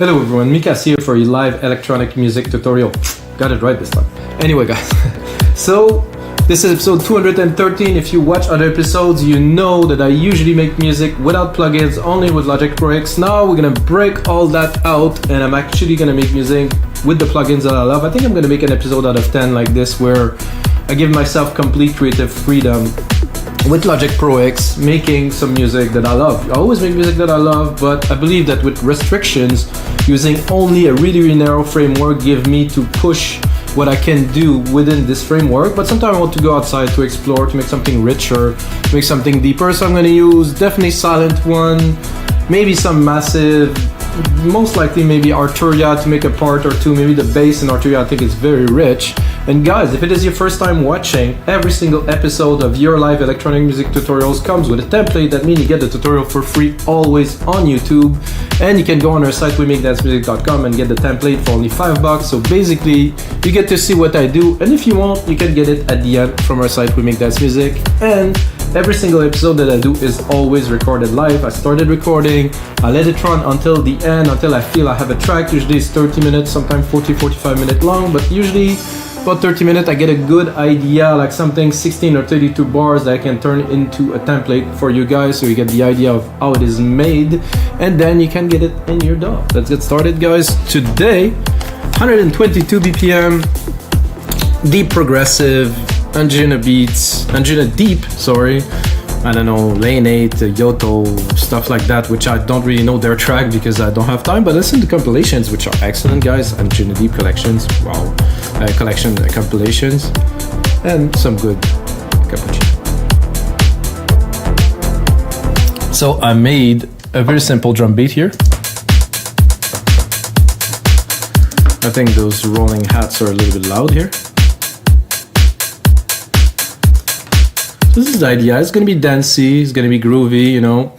Hello everyone, Mikas here for a live electronic music tutorial. Got it right this time. Anyway guys, so this is episode 213. If you watch other episodes, you know that I usually make music without plugins, only with Logic Pro X. Now we're gonna break all that out and I'm actually gonna make music with the plugins that I love. I think I'm gonna make an episode out of 10 like this where I give myself complete creative freedom with Logic Pro X, making some music that I love. I always make music that I love, but I believe that with restrictions, using only a really narrow framework give me to push what I can do within this framework. But sometimes I want to go outside to explore, to make something richer, to make something deeper. So I'm gonna use definitely Silent One, maybe some Massive, most likely maybe Arturia to make a part or two. Maybe the bass in Arturia I think is very rich. And guys, if it is your first time watching, every single episode of your live electronic music tutorials comes with a template. That means you get the tutorial for free always on YouTube. And you can go on our site, wemakdancemusic.com, and get the template for only $5. So basically, you get to see what I do. And if you want, you can get it at the end from our site, We Make Dance Music. And every single episode that I do is always recorded live. I started recording, I let it run until the end, until I feel I have a track. Usually it's 30 minutes, sometimes 40-45 minutes long, but usually about 30 minutes I get a good idea, like something 16 or 32 bars that I can turn into a template for you guys, so you get the idea of how it is made, and then you can get it in your DAW. Let's get started guys. Today 122 BPM, deep progressive, Anjunadeep, sorry, I don't know, Lane 8, Yoto, stuff like that, which I don't really know their track because I don't have time, but listen to compilations, which are excellent guys. Anjunadeep collections, wow, collection compilations, and some good cappuccino. So I made a very simple drum beat here. I think those rolling hats are a little bit loud here. This is the idea. It's gonna be dancey, it's gonna be groovy, you know.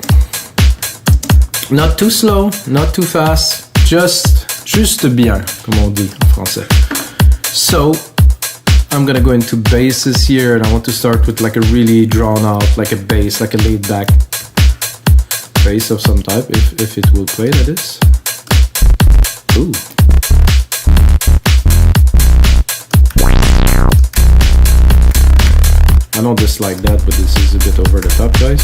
Not too slow, not too fast, juste bien, comme on dit en français. So, I'm gonna go into basses here, and I want to start with like a really drawn out, like a bass, like a laid back bass of some type, if it will play, that is. Ooh. I don't dislike that, but this is a bit over the top, guys.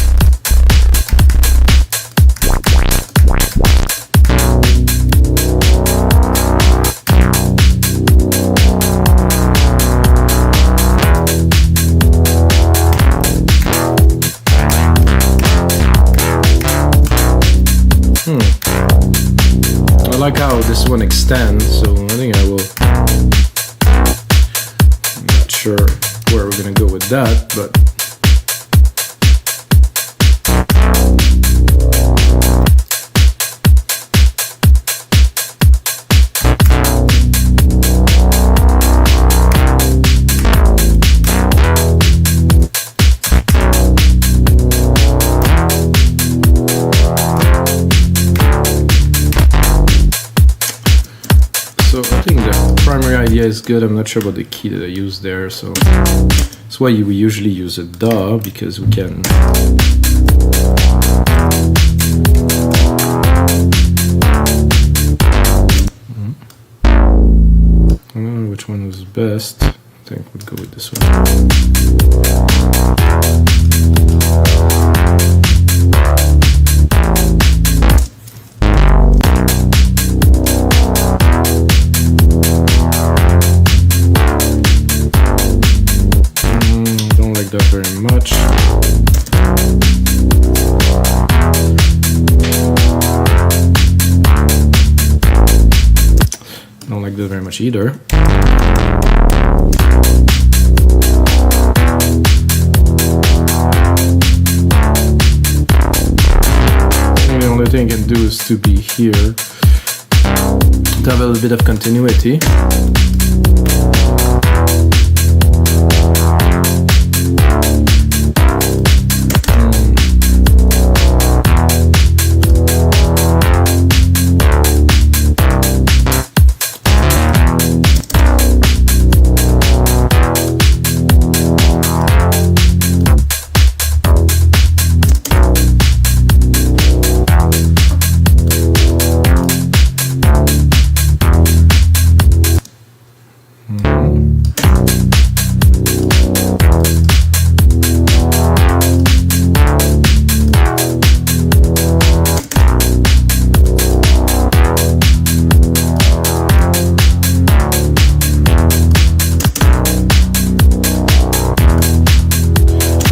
I like how this one extends, so I think I will. I'm not sure where we're gonna go with that, but so I think the primary idea is good. I'm not sure about the key that I used there, so that's why we usually use a DAW, because we can I don't know which one was best. I think we'll go with this one. That very much. Don't like that very much either. And the only thing I can do is to be here, to have a little bit of continuity.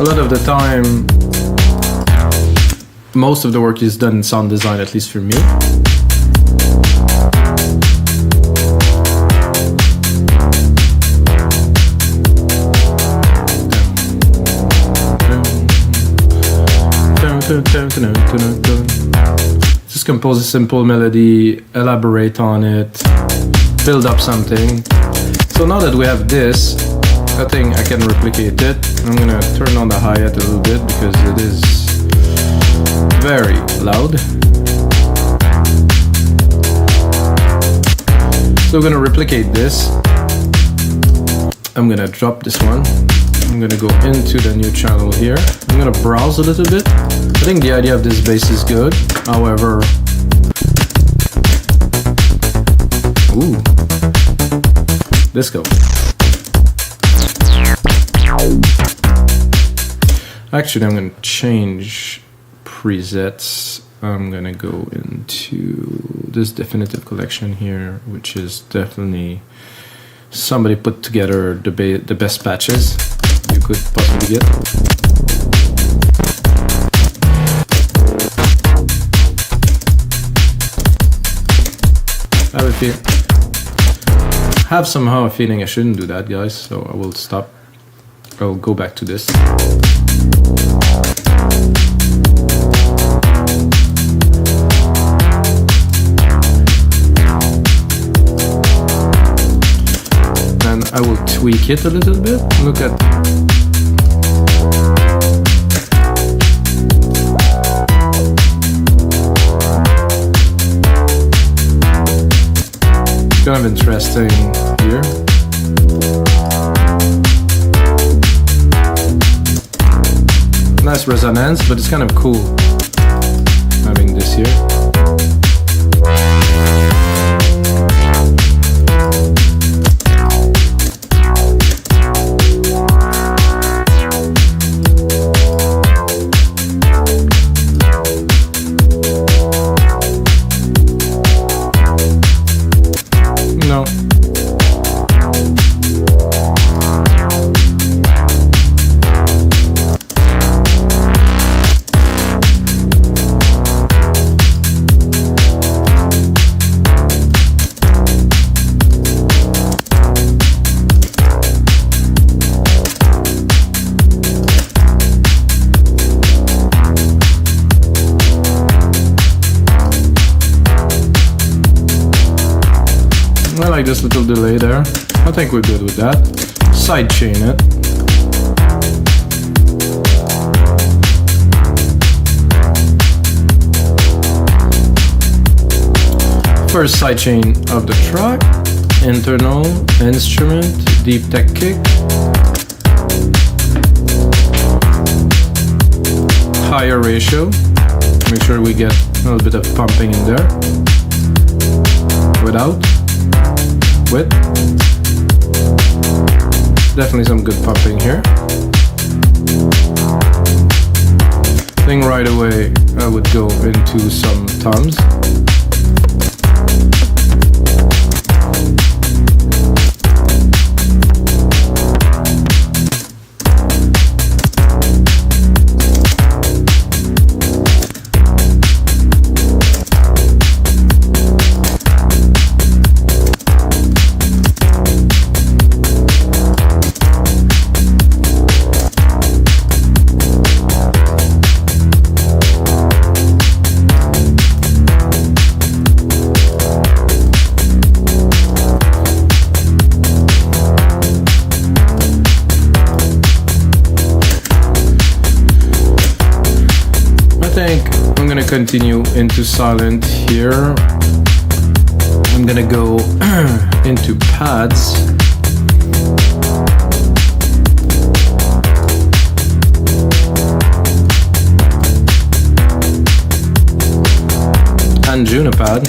lot of the time, most of the work is done in sound design, at least for me. Just compose a simple melody, elaborate on it, build up something. So now that we have this, I think I can replicate it. I'm gonna turn on the hi-hat a little bit because it is very loud. So I'm gonna replicate this. I'm gonna drop this one. I'm gonna go into the new channel here. I'm gonna browse a little bit. I think the idea of this bass is good. However, ooh, disco. Actually, I'm gonna change presets. I'm gonna go into this definitive collection here, which is definitely somebody put together the best patches you could possibly get. I have somehow a feeling I shouldn't do that, guys, so I will stop. I'll go back to this. And I will tweak it a little bit. Look at kind of interesting here. Nice resonance, but it's kind of cool having this here. I like this little delay there. I think we're good with that. Sidechain it. First sidechain of the track. Internal instrument, deep tech kick. Higher ratio. Make sure we get a little bit of pumping in there. Without. With. Definitely some good pumping here. I think right away I would go into some toms. Continue into silent here. I'm gonna go into pads. Anjunadeep Pad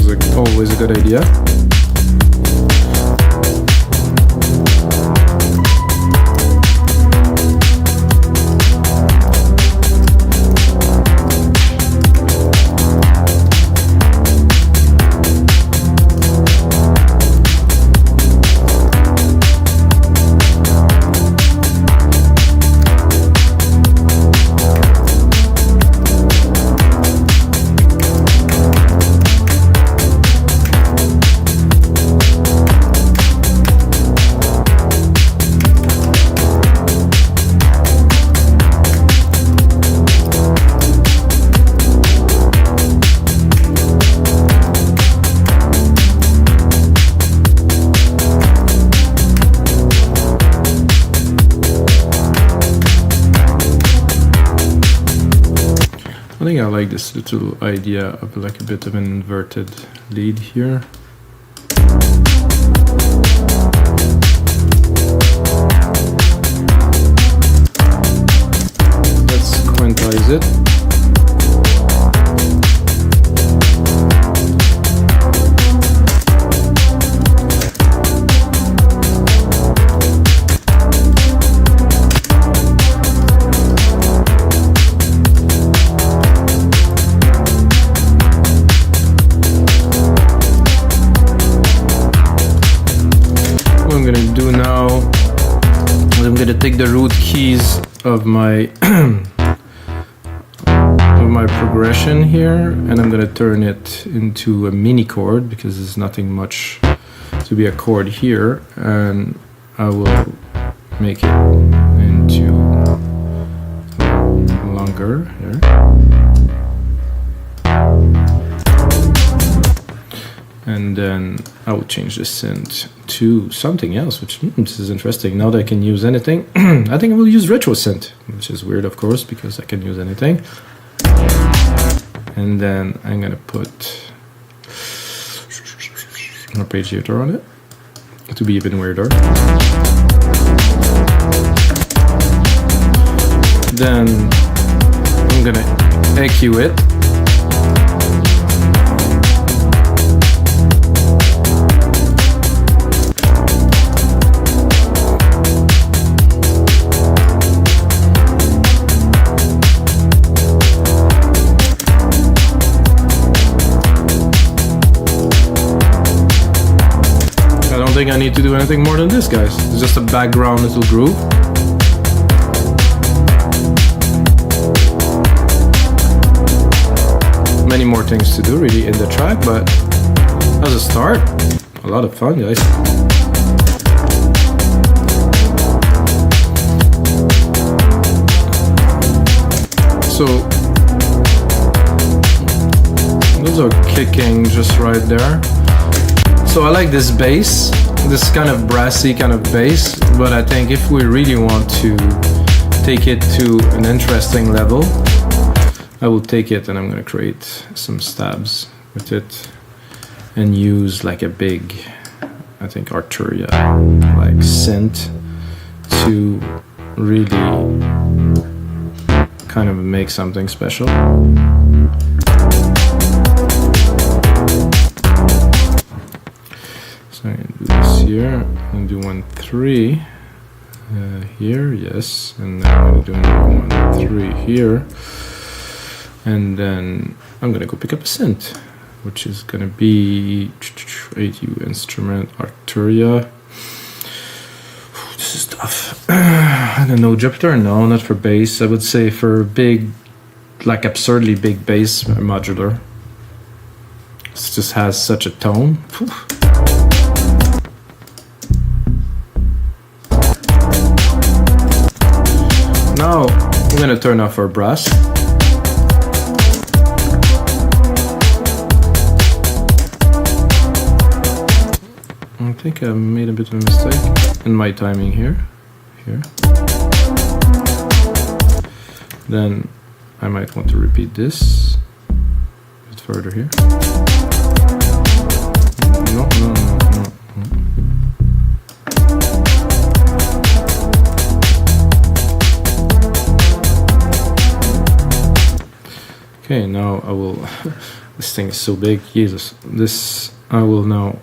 is always a good idea. think I like this little idea of like a bit of an inverted lead here. Let's quantize it. Take the root keys of my progression here, and I'm gonna turn it into a mini chord because there's nothing much to be a chord here, and I will make it into longer here. And then I will change the synth to something else, which this is interesting. Now that I can use anything, I think I will use Retro Synth, which is weird, of course, because I can use anything. And then I'm gonna put an Arpeggiator on it to be even weirder. Then I'm gonna EQ it. I don't think I need to do anything more than this, guys. It's just a background little groove. Many more things to do really in the track, but as a start, a lot of fun, guys. So those are kicking just right there. So I like this bass, this kind of brassy kind of bass, but I think if we really want to take it to an interesting level, I will take it and I'm going to create some stabs with it and use like a big, I think Arturia like synth to really kind of make something special. So I'm going to do this here, I'm going to do 1-3 here, yes, and then I'm going to do another 1-3 here. And then I'm gonna go pick up a synth, which is gonna be 8U instrument, Arturia. This is tough. I don't know, Jupiter? No, not for bass. I would say for big, like absurdly big bass modular. This just has such a tone. Now I'm gonna turn off our brass. I think I made a bit of a mistake in my timing here. Then I might want to repeat this a bit further here. No. Okay, now I will, this thing is so big, Jesus. This, I will now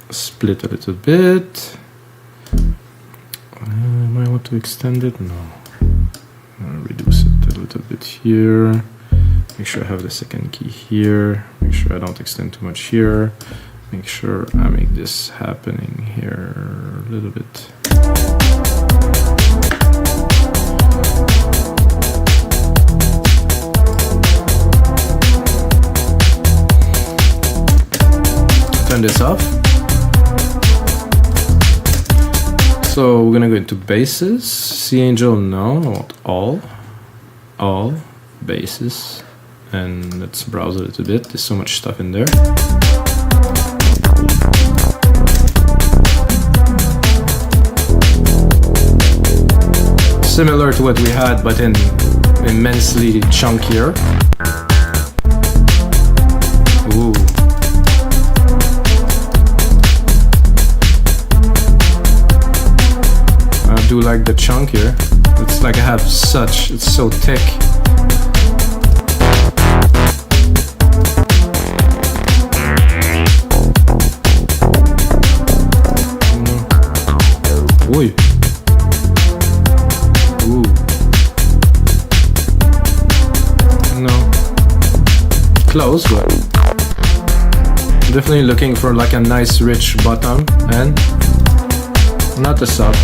split a little bit. Might want to extend it? No. I'll reduce it a little bit here. Make sure I have the second key here. Make sure I don't extend too much here. Make sure I make this happening here a little bit. Turn this off. So we're gonna go into basses. C Angel, no, I want all basses. And let's browse a little bit. There's so much stuff in there. Similar to what we had, but in immensely chunkier. Ooh. I do like the chunk here. It's like I have such, it's so thick. Ooh. Ooh. No. Close, but I'm definitely looking for like a nice rich bottom and not the sub.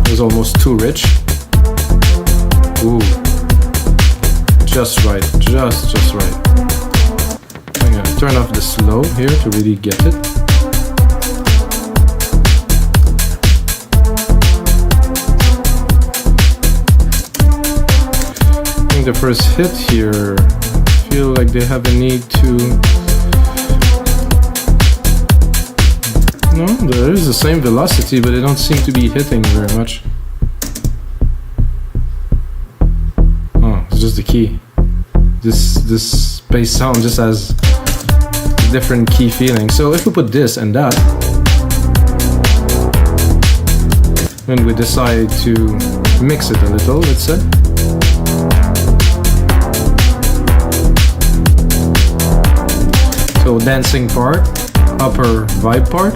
It was almost too rich. Ooh. Just right, just right. I'm gonna turn off the slow here to really get it. I think the first hit here, I feel like they have a need to... No, there is the same velocity, but they don't seem to be hitting very much. Oh, it's just the key. This bass sound just has a different key feeling. So if we put this and that, when we decide to mix it a little, let's say. So dancing part, upper vibe part.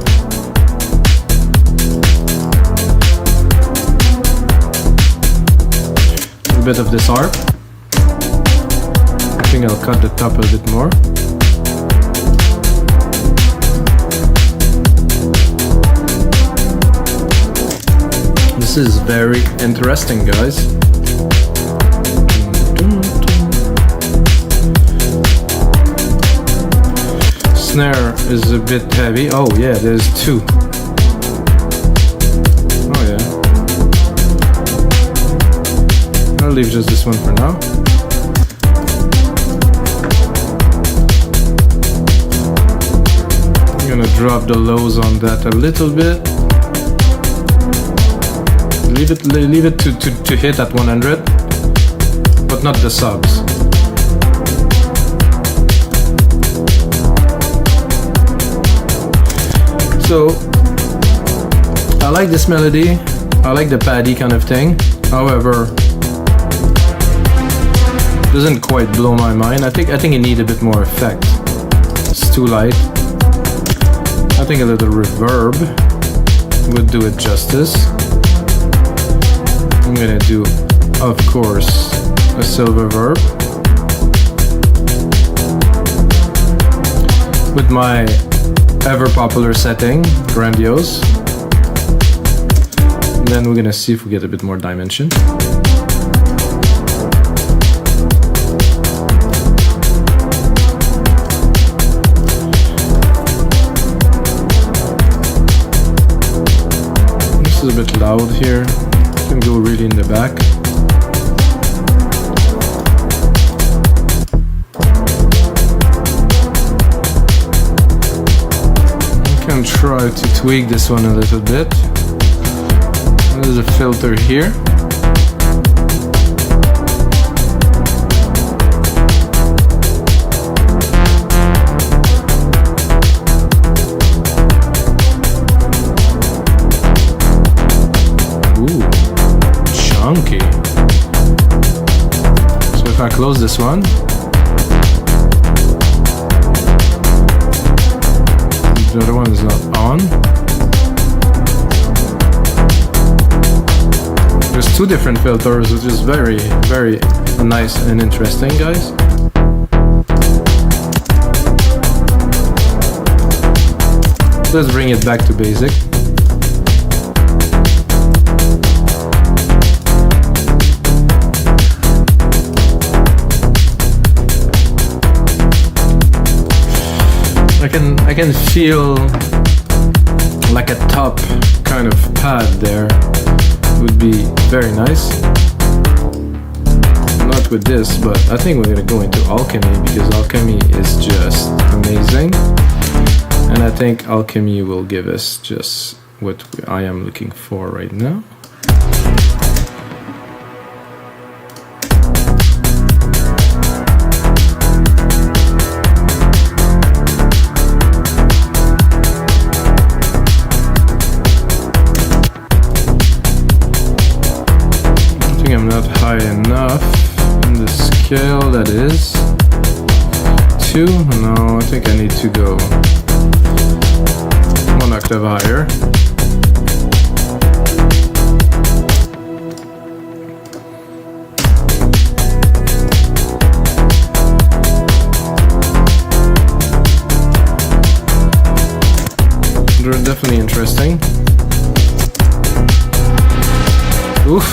A bit of this arp. I think I'll cut the top a bit more. This is very interesting, guys. Snare is a bit heavy. Oh yeah, there's two. Oh yeah. I'll leave just this one for now. I'm gonna drop the lows on that a little bit. Leave it to hit at 100, but not the subs. So I like this melody. I like the paddy kind of thing. However, it doesn't quite blow my mind. I think it needs a bit more effect. It's too light. I think a little reverb would do it justice. I'm gonna do, of course, a silver verb with my ever popular setting, grandiose. And then we're gonna see if we get a bit more dimension. This is a bit loud here. Can go really in the back. I can try to tweak this one a little bit. There's a filter here. Chunky. So if I close this one, the other one is not on. There's two different filters, which is very, very nice and interesting, guys. Let's bring it back to basic. I can feel like a top kind of pad there would be very nice. Not with this, but I think we're gonna go into Alchemy because Alchemy is just amazing. And I think Alchemy will give us just what I am looking for right now. I think I'm not high enough in the scale, that is. 2? No, I think I need to go 1 octave higher. They're definitely interesting. Oof.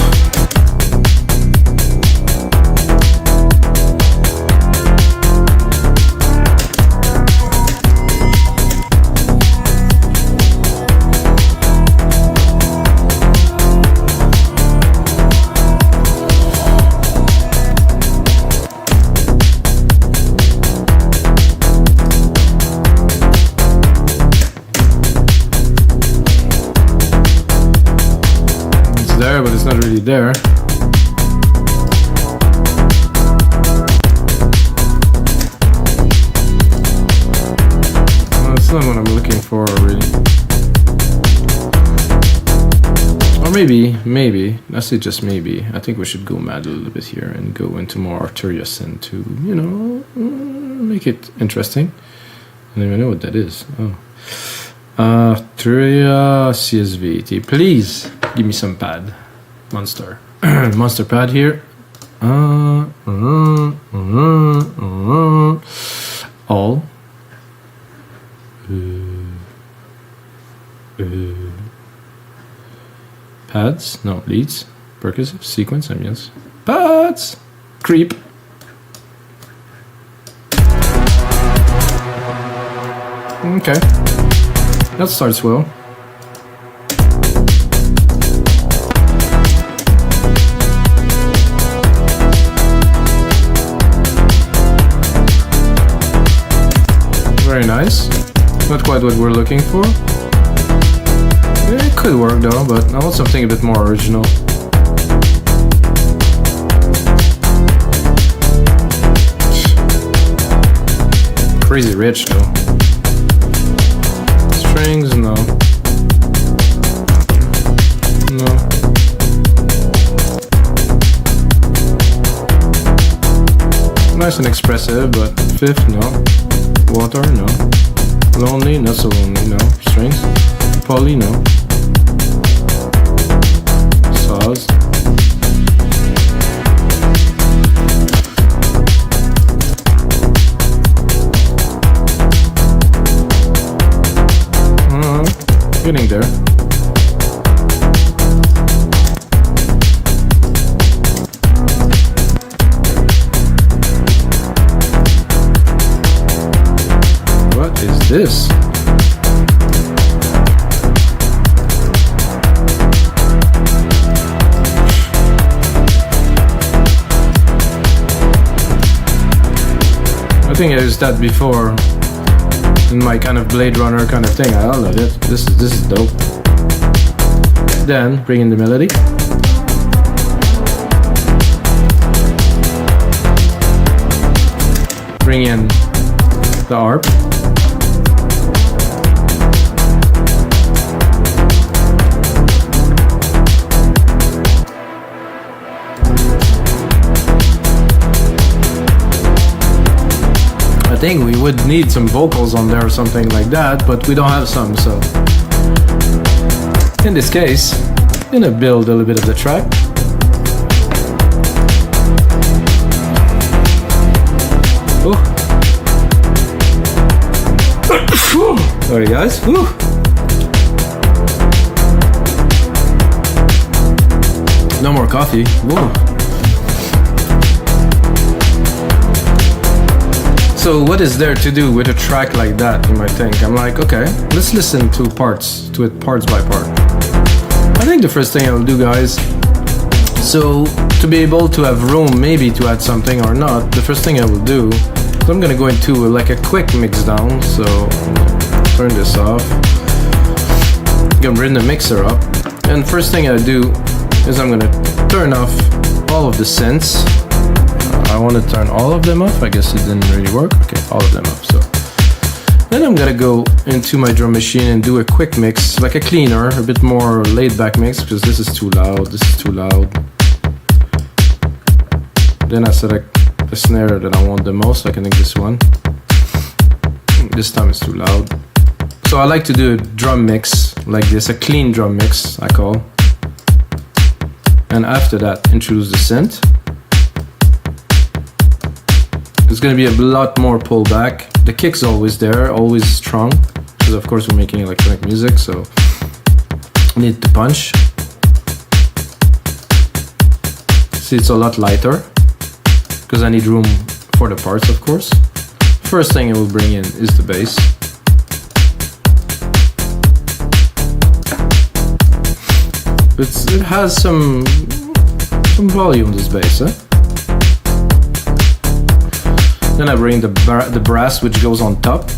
There, but it's not really there. Well, that's not what I'm looking for, really. Or maybe, I say just maybe. I think we should go mad a little bit here and go into more Arturia Synth to, you know, make it interesting. I don't even know what that is. Oh. Arturia CSVT. Please give me some pad. Monster. Monster pad here. All. Pads. No, leads. Percussive. Sequence. Ambience. Pads. Creep. Okay. That starts well. Very nice. Not quite what we're looking for. It could work though, but I want something a bit more original. Crazy rich though. Strings, no. No. Nice and expressive, but fifth, no. Water, no. Lonely, not so lonely, no. Strings. Poly, no. Saws. Getting there. What is this? I think I used that before. In my kind of Blade Runner kind of thing. I love it. This is dope. Then bring in the melody. Bring in the arp. I think we would need some vocals on there or something like that, but we don't have some, so in this case, I'm gonna build a little bit of the track. Oh. Sorry guys. Woo. No more coffee. Whoa. So what is there to do with a track like that, you might think? I'm like, okay, let's listen to it parts by part. I think the first thing I'll do, guys, so to be able to have room maybe to add something or not, the first thing I will do, I'm gonna go into like a quick mix down, so turn this off. I'm gonna bring the mixer up. And first thing I do is I'm gonna turn off all of the synths. I want to turn all of them off. I guess it didn't really work. Okay, all of them off. So then I'm gonna go into my drum machine and do a quick mix, like a cleaner, a bit more laid back mix, because this is too loud, this is too loud. Then I select the snare that I want the most, like I think this one. This time it's too loud. So I like to do a drum mix like this, a clean drum mix, I call. And after that, introduce the synth. There's gonna be a lot more pullback. The kick's always there, always strong, because of course we're making electronic music, so I need to punch. See, it's a lot lighter, because I need room for the parts, of course. First thing I will bring in is the bass. It has some volume, this bass, eh? Then I bring the brass, which goes on top.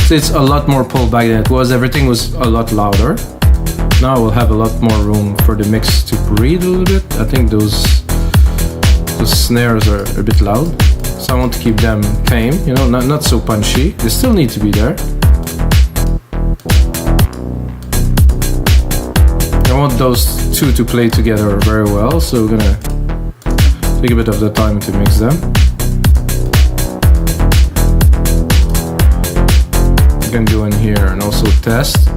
So it's a lot more pullback than it was. Everything was a lot louder. Now I will have a lot more room for the mix to breathe a little bit. I think those snares are a bit loud, so I want to keep them tame, you know, not so punchy. They still need to be there. I want those two to play together very well, so we're gonna take a bit of the time to mix them. You can go in here and also test.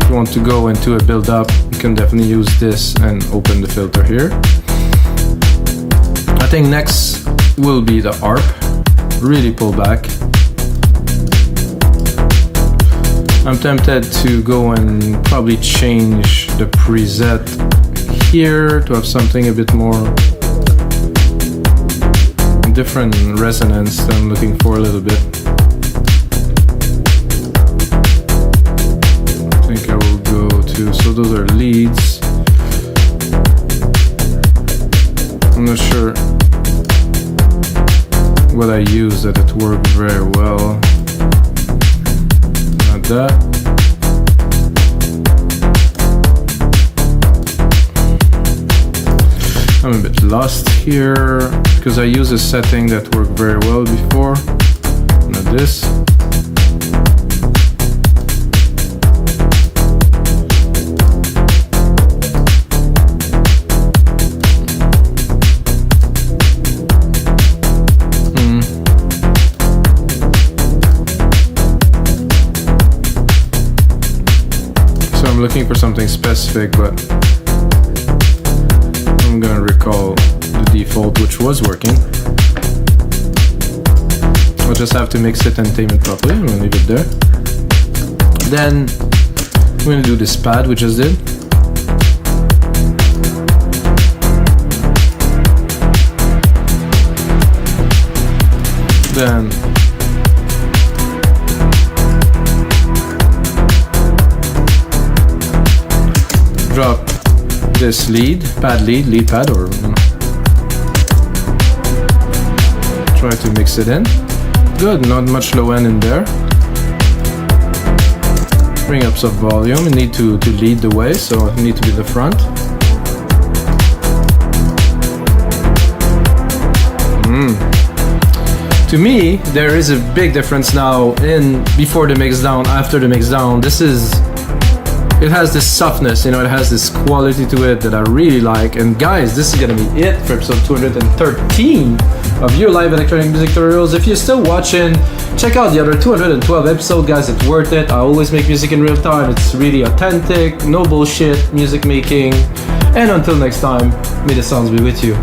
If you want to go into a build-up, you can definitely use this and open the filter here. I think next will be the ARP, really pull back. I'm tempted to go and probably change the preset here to have something a bit more different resonance that I'm looking for a little bit. I think I will go to, so those are leads. I'm not sure what I use that it worked very well. That. I'm a bit lost here because I use a setting that worked very well before. Not this. I'm looking for something specific, but I'm gonna recall the default, which was working. I'll just have to mix it and tame it properly. I'm gonna leave it there. Then I'm gonna do this pad we just did. Then drop this lead pad, or try to mix it in. Good, not much low end in there. Bring up some volume. You need to lead the way, so you need to be the front. To me, there is a big difference now in before the mixdown, after the mixdown. It has this softness, you know, it has this quality to it that I really like. And guys, this is gonna be it for episode 213 of your live electronic music tutorials. If you're still watching, check out the other 212 episode, guys. It's worth it. I always make music in real time. It's really authentic, no bullshit music making. And until next time, may the sounds be with you.